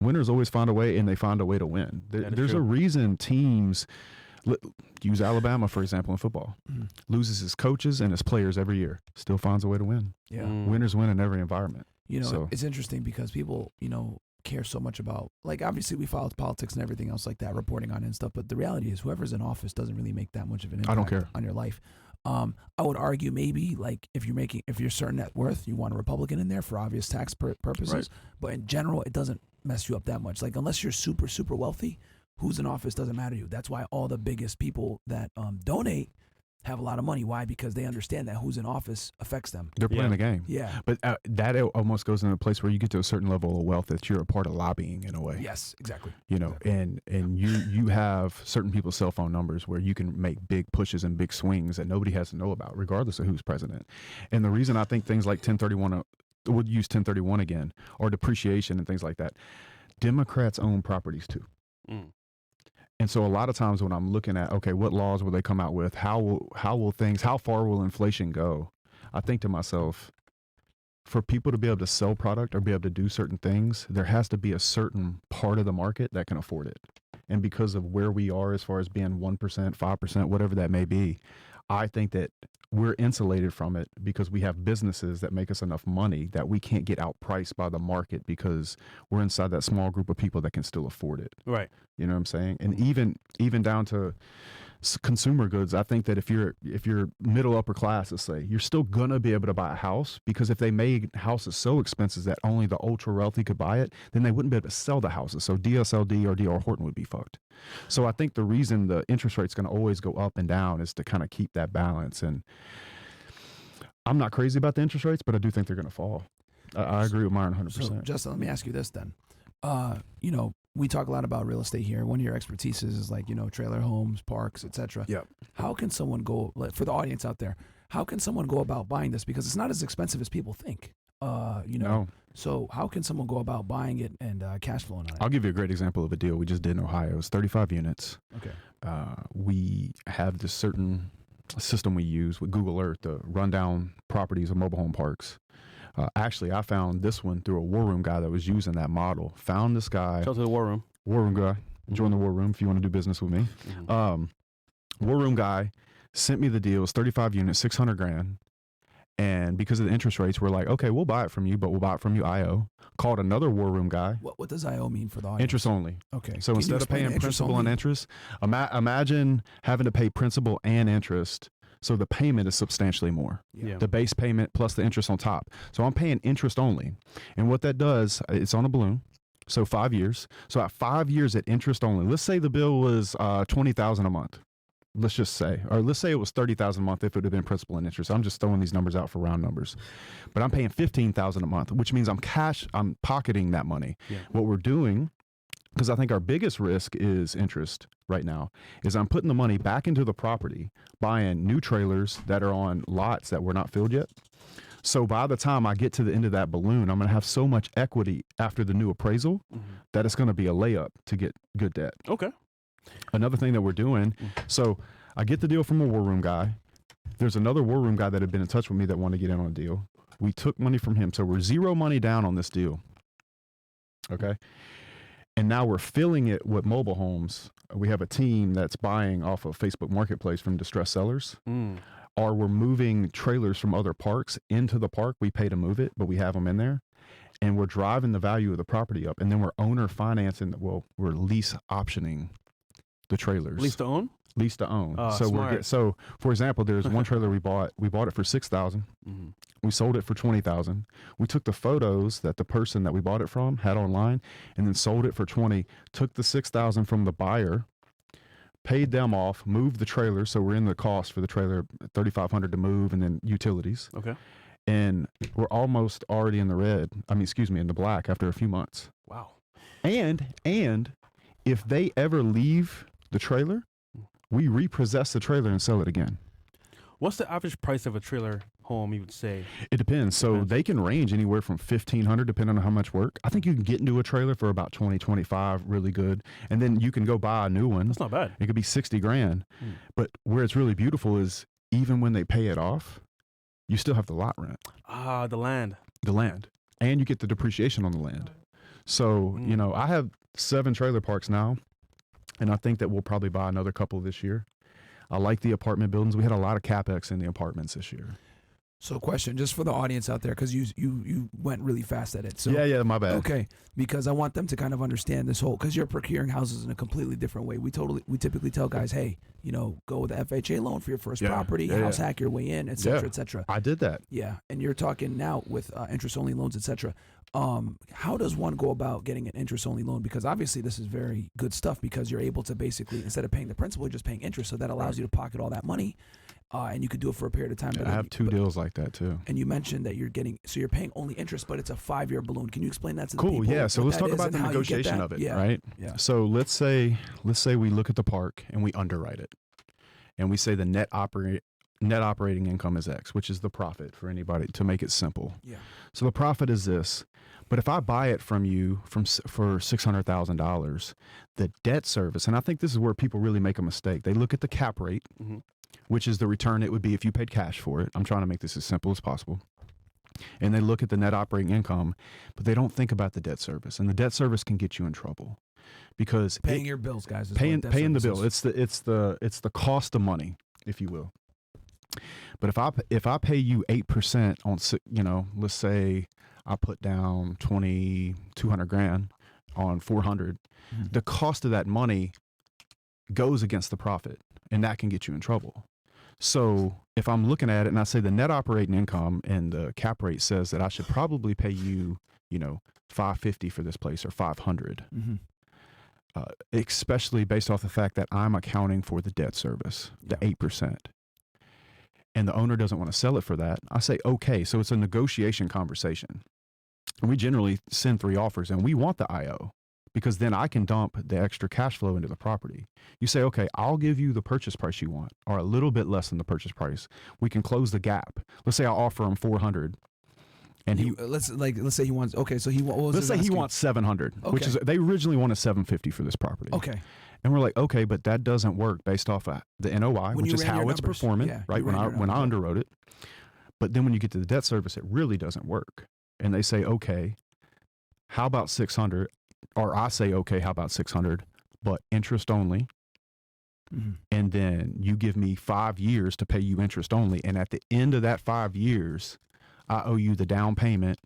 Winners always find a way, and they find a way to win. There's a reason teams, use Alabama, for example, in football, loses his coaches and his players every year, still finds a way to win. Yeah. Winners win in every environment. It's interesting because people, care so much about, like, obviously we follow politics and everything else like that, reporting on it and stuff, but the reality is whoever's in office doesn't really make that much of an impact I don't care. on your life. I would argue maybe, like, if you're certain net worth, you want a Republican in there for obvious tax purposes, right. But in general, it doesn't mess you up that much. Like, unless you're super, super wealthy, who's in office doesn't matter to you. That's why all the biggest people that donate have a lot of money. Why? Because they understand that who's in office affects them. They're playing the game. Yeah. But that almost goes into a place where you get to a certain level of wealth that you're a part of lobbying in a way. Yes, exactly. And you have certain people's cell phone numbers where you can make big pushes and big swings that nobody has to know about, regardless of who's president. And the reason I think things like 1031, would use 1031 again, or depreciation and things like that, Democrats own properties too. And so a lot of times when I'm looking at, okay, what laws will they come out with? How far will inflation go? I think to myself, for people to be able to sell product or be able to do certain things, there has to be a certain part of the market that can afford it. And because of where we are as far as being 1%, 5%, whatever that may be, I think that we're insulated from it because we have businesses that make us enough money that we can't get outpriced by the market because we're inside that small group of people that can still afford it. Right. You know what I'm saying? And even down to consumer goods, I think that if you're middle upper class, let's say, you're still gonna be able to buy a house, because if they made houses so expensive that only the ultra wealthy could buy it, then they wouldn't be able to sell the houses. So DSLD or D.R. Horton would be fucked. So I think the reason the interest rate's gonna always go up and down is to kind of keep that balance. And I'm not crazy about the interest rates, but I do think they're gonna fall. I agree with Myron 100%. So Justin, let me ask you this then. We talk a lot about real estate here. One of your expertises is like, trailer homes, parks, etc. Yep. How can someone go, for the audience out there, how can someone go about buying this? Because it's not as expensive as people think. No. So how can someone go about buying it and cash flowing on it? I'll give you a great example of a deal we just did in Ohio. It's 35 units. Okay. We have this certain system we use with Google Earth to run down properties of mobile home parks. Actually, I found this one through a war room guy that was using that model. Found this guy. Shout out to the war room. War room guy. Join the war room if you want to do business with me. War room guy sent me the deal. It's 35 units, $600,000. And because of the interest rates, we're like, okay, we'll buy it from you, but we'll buy it from you IO. Called another war room guy. What does IO mean for the audience? Interest only. Okay. So instead of paying principal and interest, imagine having to pay principal and interest. So the payment is substantially more. Yeah. The base payment plus the interest on top. So I'm paying interest only. And what that does, it's on a balloon. So 5 years. So at 5 years at interest only, let's say the bill was $20,000 a month. Let's just say, or let's say it was $30,000 a month if it would have been principal and interest. I'm just throwing these numbers out for round numbers. But I'm paying $15,000 a month, which means I'm pocketing that money. Yeah. What we're doing, because I think our biggest risk is interest right now, is I'm putting the money back into the property, buying new trailers that are on lots that were not filled yet. So by the time I get to the end of that balloon, I'm going to have so much equity after the new appraisal that it's going to be a layup to get good debt. Okay. Another thing that we're doing, so I get the deal from a war room guy. There's another war room guy that had been in touch with me that wanted to get in on a deal. We took money from him. So we're zero money down on this deal. Okay. And now we're filling it with mobile homes. We have a team that's buying off of Facebook Marketplace from distressed sellers. Or we're moving trailers from other parks into the park. We pay to move it, but we have them in there. And we're driving the value of the property up. And then we're owner financing, we're lease optioning the trailers. Lease to own? Lease to own. Smart. So for example, there's one trailer we bought it for $6,000. We sold it for $20,000. We took the photos that the person that we bought it from had online and then sold it for $20,000, took the $6,000 from the buyer, paid them off, moved the trailer. So we're in the cost for the trailer, $3,500 to move, and then utilities. Okay. And we're almost already in the in the black after a few months. Wow. And if they ever leave the trailer, we repossess the trailer and sell it again. What's the average price of a trailer home, you would say? It depends. So they can range anywhere from $1,500 depending on how much work. I think you can get into a trailer for about $20, $25, really good. And then you can go buy a new one. That's not bad. It could be $60,000. But where it's really beautiful is even when they pay it off, you still have the lot rent. The land. The land. And you get the depreciation on the land. So, you know, I have 7 trailer parks now, and I think that we'll probably buy another couple this year. I like the apartment buildings. We had a lot of CapEx in the apartments this year. So question, just for the audience out there, because you went really fast at it. So Yeah, my bad. Okay, because I want them to kind of understand this whole, because you're procuring houses in a completely different way. We typically tell guys, hey, you know, go with the FHA loan for your first property, house hack your way in, et cetera, et cetera. I did that. Yeah, and you're talking now with interest-only loans, et cetera. How does one go about getting an interest-only loan? Because obviously this is very good stuff, because you're able to basically, instead of paying the principal, you're just paying interest. So that allows you to pocket all that money. And you could do it for a period of time. I have 2 deals like that too. And you mentioned that you're paying only interest, but it's a 5-year balloon. Can you explain that to the people? Cool, yeah. So let's talk about the negotiation of it, right? Yeah. So let's say we look at the park and we underwrite it, and we say the net operating income is X, which is the profit for anybody, to make it simple. Yeah. So the profit is this, but if I buy it from you for $600,000, the debt service, and I think this is where people really make a mistake. They look at the cap rate, which is the return it would be if you paid cash for it. I'm trying to make this as simple as possible. And they look at the net operating income, but they don't think about the debt service. And the debt service can get you in trouble, because paying your bills, guys, is paying the bill. It's the cost of money, if you will. But if I pay you 8% on, you know, let's say I put down $200,000 on 400, the cost of that money goes against the profit, and that can get you in trouble. So if I'm looking at it and I say the net operating income and the cap rate says that I should probably pay you, you know, $550 for this place, or $500, especially based off the fact that I'm accounting for the debt service, the 8%. And the owner doesn't want to sell it for that, I say, okay, so it's a negotiation conversation. And we generally send 3 offers, and we want the IO, because then I can dump the extra cash flow into the property. You say, okay, I'll give you the purchase price you want, or a little bit less than the purchase price. We can close the gap. Let's say I offer him 400, and let's say he wants, okay, so he let's say he wants 700, which is, they originally wanted 750 for this property. Okay. And we're like, okay, but that doesn't work based off of the NOI, which is how it's performing, right? When I underwrote it. But then when you get to the debt service, it really doesn't work. And they say, okay, how about 600? Or I say, okay, how about 600, but interest only. And then you give me 5 years to pay you interest only. And at the end of that 5 years, I owe you the down payment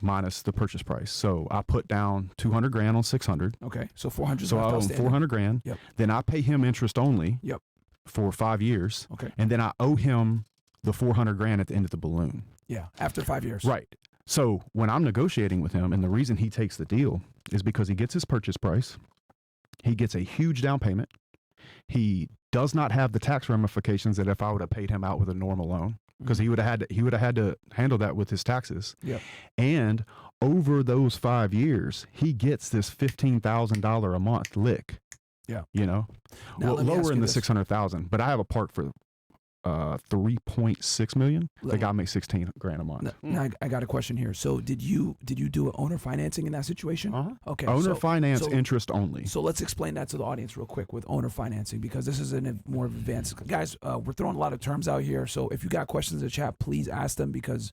minus the purchase price. So I put down $200,000 on 600. Okay. So 400. So I owe him $400,000. Yep. Then I pay him interest only. Yep. For 5 years. Okay. And then I owe him the $400,000 at the end of the balloon. Yeah. After 5 years. Right. So when I'm negotiating with him, and the reason he takes the deal is because he gets his purchase price, he gets a huge down payment, he does not have the tax ramifications that if I would have paid him out with a normal loan, because he would have had to handle that with his taxes. Yeah. And over those 5 years, he gets this $15,000 a month lick. Yeah. You know, now, lower in the 600,000. But I have a park for $3.6 million. The guy makes $16,000 a month. Now I got a question here. So did you do owner financing in that situation? Okay. Owner finance, interest only. So let's explain that to the audience real quick with owner financing, because this is a more advanced. Guys, we're throwing a lot of terms out here. So if you got questions in the chat, please ask them, because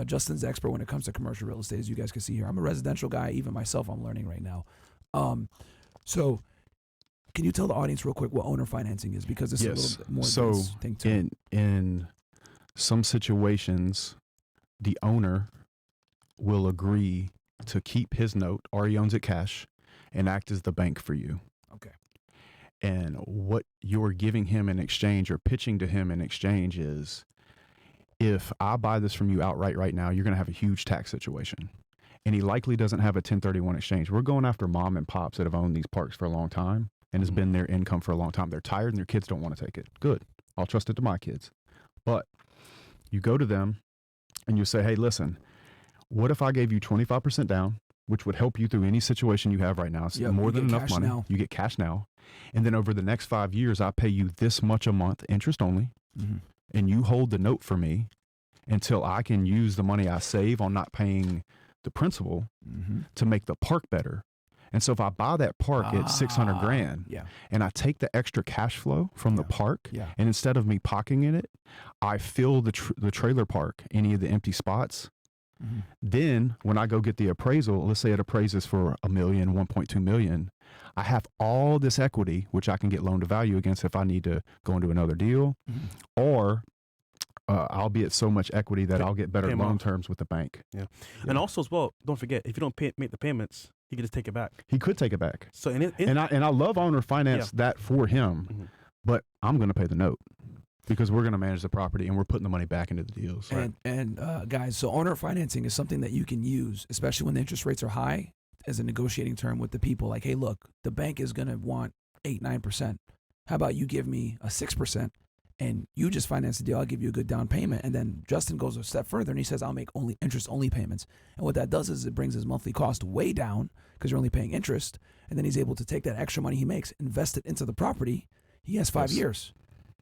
Justin's the expert when it comes to commercial real estate, as you guys can see here. I'm a residential guy. Even myself, I'm learning right now. So can you tell the audience real quick what owner financing is? Because this is a little bit more advanced thing too. In some situations, the owner will agree to keep his note, or he owns it cash, and act as the bank for you. Okay. And what you're giving him in exchange, or pitching to him in exchange, is, if I buy this from you outright right now, you're going to have a huge tax situation. And he likely doesn't have a 1031 exchange. We're going after mom and pops that have owned these parks for a long time, and has been their income for a long time. They're tired and their kids don't want to take it. Good. I'll trust it to my kids. But you go to them and you say, hey, listen, what if I gave you 25% down, which would help you through any situation you have right now? It's more than enough money. Now. You get cash now. And then over the next 5 years, I pay you this much a month, interest only. And you hold the note for me until I can use the money I save on not paying the principal to make the park better. And so if I buy that park at $600,000, and I take the extra cash flow from the park, and instead of me pocketing it, I fill the trailer park, any of the empty spots, Then when I go get the appraisal, let's say it appraises for $1 million, 1.2 million, I have all this equity, which I can get loan to value against if I need to go into another deal, or I'll be at so much equity that I'll get better loan terms with the bank. Yeah. And also as well, don't forget, if you don't make the payments, he could just take it back. He could take it back. So and I love owner finance that for him, but I'm going to pay the note because we're going to manage the property and we're putting the money back into the deals. And guys, so owner financing is something that you can use, especially when the interest rates are high, as a negotiating term with the people. Like, hey, look, the bank is going to want 8-9%. How about you give me a 6%? And you just finance the deal, I'll give you a good down payment. And then Justin goes a step further and he says, I'll make only interest-only payments. And what that does is it brings his monthly cost way down because you're only paying interest. And then he's able to take that extra money he makes, invest it into the property. He has 5 years.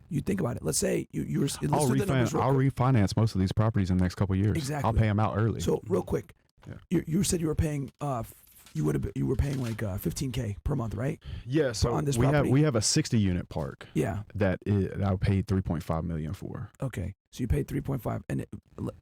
You think about it. Let's say I'll refinance most of these properties in the next couple of years. Exactly. I'll pay them out early. So real quick, you said you were paying you were paying like $15K per month, right? Yeah. So on this we have a 60 unit park. Yeah. That I paid $3.5 million for. Okay. So you paid 3.5, and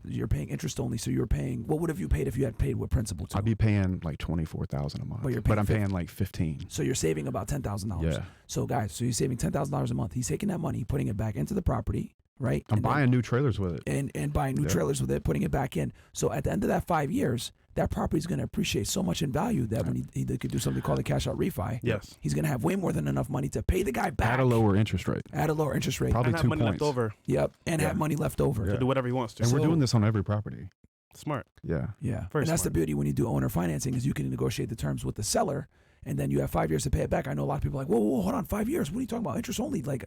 you're paying interest only. So you're paying. What would have you paid if you had paid with principal too? I'd be paying like $24,000 a month. But I'm paying like 15. So you're saving about $10,000. Yeah. So guys, so you're saving $10,000 a month. He's taking that money, putting it back into the property, right? I'm buying new trailers with it. And buying new trailers with it, putting it back in. So at the end of that 5 years, that property is going to appreciate so much in value that when he could do something called a cash out refi, he's going to have way more than enough money to pay the guy back at a lower interest rate. Probably and 2 have points. money left over. Yep, and have money left over to do whatever he wants to. And we're doing this on every property. Smart. Yeah. Yeah. Very and that's smart. the beauty when you do owner financing is you can negotiate the terms with the seller, and then you have 5 years to pay it back. I know a lot of people are like, whoa, hold on, 5 years? What are you talking about? Interest only? Like.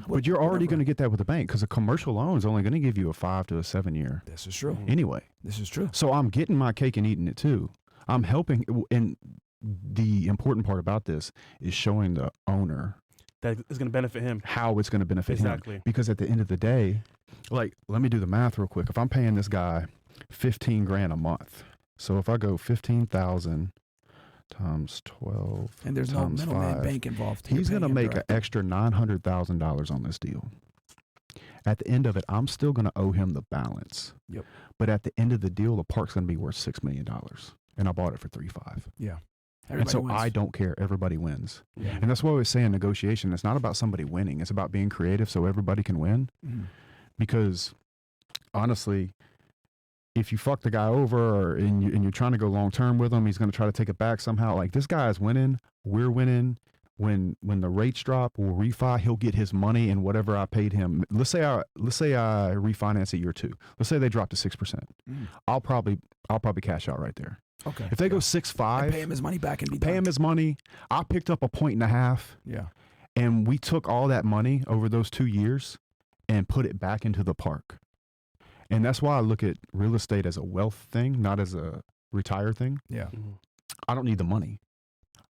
But you're already going to get that with the bank because a commercial loan is only going to give you a 5 to a 7 year. This is true. Anyway. This is true. So I'm getting my cake and eating it too. I'm helping, and the important part about this is showing the owner that is going to benefit him. How it's going to benefit him. Because at the end of the day, like, let me do the math real quick. If I'm paying this guy $15,000 a month, so if I go 15,000 times 12, and there's no middleman bank involved, he's going to make an extra $900,000 on this deal. At the end of it, I'm still going to owe him the balance. Yep. But at the end of the deal, the park's going to be worth $6 million. And I bought it for 3.5. Yeah. And so wins. I don't care. Everybody wins. Yeah. And that's why I was saying negotiation. It's not about somebody winning. It's about being creative so everybody can win. Mm-hmm. Because honestly, if you fuck the guy over and you're trying to go long term with him, he's going to try to take it back somehow. Like, this guy is winning. We're winning. When the rates drop, we'll refi. He'll get his money and whatever I paid him. Let's say I refinance at year 2. Let's say they drop to 6%. I'll probably cash out right there. Okay. If they go 6.5, pay him his money back and be pay done. him his money. I picked up 1.5 points. Yeah. And we took all that money over those 2 years and put it back into the park. And that's why I look at real estate as a wealth thing, not as a retire thing. Yeah. I don't need the money.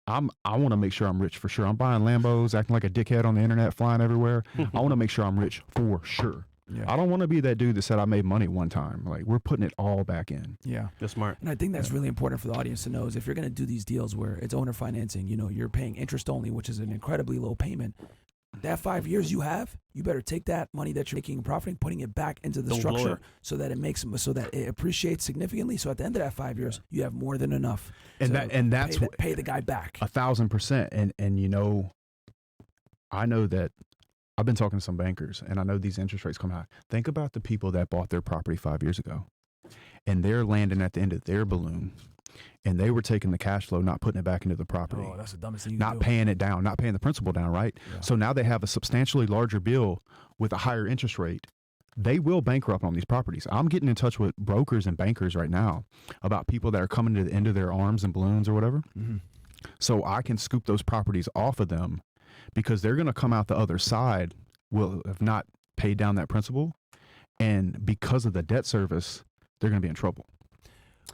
I want to make sure I'm rich for sure. I'm buying Lambos, acting like a dickhead on the internet, flying everywhere. I want to make sure I'm rich for sure. Yeah. I don't want to be that dude that said I made money one time. Like, we're putting it all back in. Yeah. That's smart. And I think that's really important for the audience to know is if you're going to do these deals where it's owner financing, you're paying interest only, which is an incredibly low payment. That 5 years you better take that money that you're making and profiting, putting it back into the structure so that it appreciates significantly. So at the end of that 5 years, you have more than enough. And that's pay the guy back 1,000%. And I know that I've been talking to some bankers, and I know these interest rates come high. Think about the people that bought their property 5 years ago, and they're landing at the end of their balloon. And they were taking the cash flow, not putting it back into the property. Oh, that's the dumbest thing you Not do. paying it down, not paying the principal down, right? Yeah. So now they have a substantially larger bill with a higher interest rate. They will bankrupt on these properties. I'm getting in touch with brokers and bankers right now about people that are coming to the end of their arms and balloons or whatever. Mm-hmm. So I can scoop those properties off of them because they're going to come out the other side, will have not paid down that principal. And because of the debt service, they're going to be in trouble.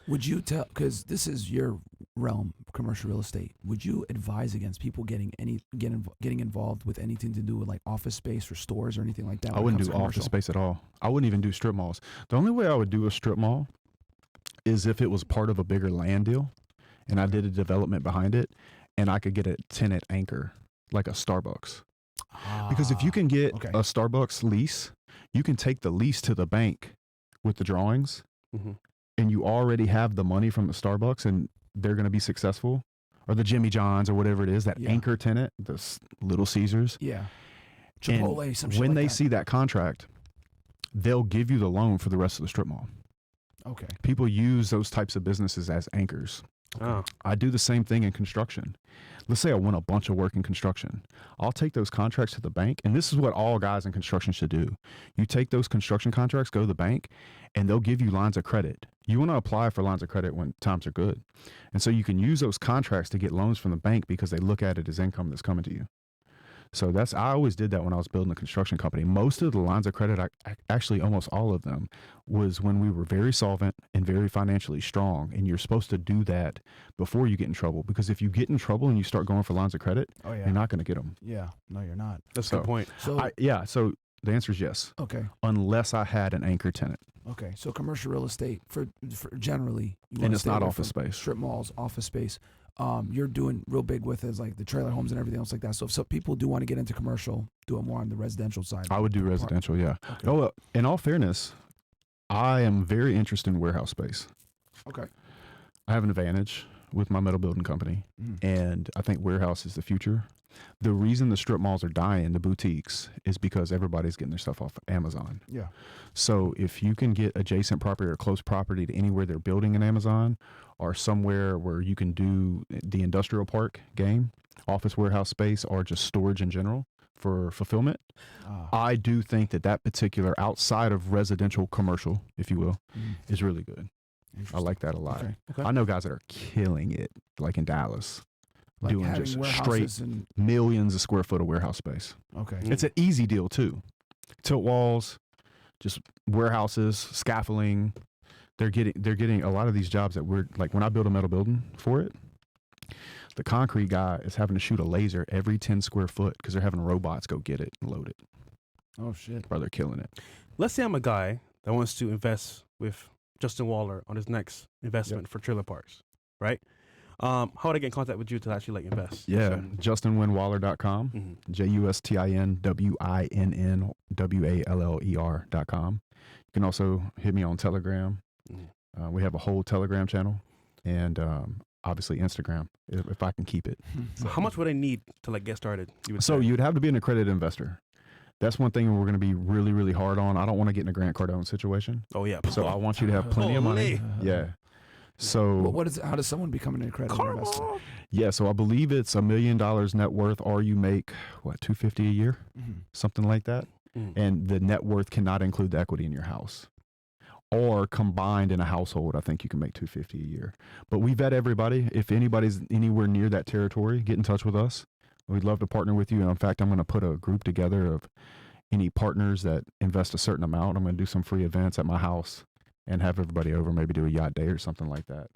Would you tell, because this is your realm, commercial real estate, would you advise against people getting involved with anything to do with like office space or stores or anything like that? I wouldn't do office space at all. I wouldn't even do strip malls. The only way I would do a strip mall is if it was part of a bigger land deal and I did a development behind it and I could get a tenant anchor like a Starbucks. Because if you can get a Starbucks lease, you can take the lease to the bank with the drawings. Mm-hmm. and you already have the money from the Starbucks and they're going to be successful, or the Jimmy John's or whatever it is, that anchor tenant, the Little Caesars. Yeah. Chipotle, and some shit when like they that. see that contract, they'll give you the loan for the rest of the strip mall. Okay. People use those types of businesses as anchors. Oh. I do the same thing in construction. Let's say I win a bunch of work in construction. I'll take those contracts to the bank, and this is what all guys in construction should do. You take those construction contracts, go to the bank, and they'll give you lines of credit. You want to apply for lines of credit when times are good. And so you can use those contracts to get loans from the bank because they look at it as income that's coming to you. So I always did that when I was building a construction company. Most of the lines of credit, actually almost all of them, was when we were very solvent and very financially strong. And you're supposed to do that before you get in trouble, because if you get in trouble and you start going for lines of credit, you're not going to get them. Yeah. No, you're not. That's a good point. So So the answer is yes. okay. Unless I had an anchor tenant. Okay. So commercial real estate for generally, you And wanna it's stay not away office from space. strip malls, office space. You're doing real big with is like the trailer homes and everything else like that. So if some people do want to get into commercial, do it more on the residential side. I would do residential, yeah. Okay. Oh, in all fairness, I am very interested in warehouse space. Okay. I have an advantage with my metal building company, and I think warehouse is the future. The reason the strip malls are dying, the boutiques, is because everybody's getting their stuff off Amazon. Yeah. So if you can get adjacent property or close property to anywhere they're building in Amazon, or somewhere where you can do the industrial park game, office warehouse space, or just storage in general for fulfillment, I do think that particular outside of residential commercial, if you will, is really good. I like that a lot. Okay. I know guys that are killing it, like in Dallas, Like doing having just warehouses straight and millions of square foot of warehouse space. okay. It's an easy deal too. Tilt walls, just warehouses, scaffolding. They're getting a lot of these jobs that we're like, when I build a metal building for it, the concrete guy is having to shoot a laser every 10 square foot because they're having robots go get it and load it. Oh shit. Bro, they're killing it. Let's say I'm a guy that wants to invest with Justin Waller on his next investment for trailer parks, right? How would I get in contact with you to actually like invest? Yeah, justinwinwaller.com, JustinWinWaller.com. You can also hit me on Telegram. We have a whole Telegram channel, and obviously Instagram, if I can keep it. So how much would I need to like get started? So you'd have to be an accredited investor. That's one thing we're going to be really, really hard on. I don't want to get in a Grant Cardone situation. Oh yeah. So I want you to have plenty of money. Yeah. So what is it? How does someone become an accredited investor? Yeah, so I believe it's $1 million net worth, or you make what, $250 a year, something like that. And the net worth cannot include the equity in your house. Or combined in a household, I think you can make $250 a year. But we vet everybody. If anybody's anywhere near that territory, get in touch with us. We'd love to partner with you. And in fact, I'm going to put a group together of any partners that invest a certain amount. I'm going to do some free events at my house and have everybody over, maybe do a yacht day or something like that.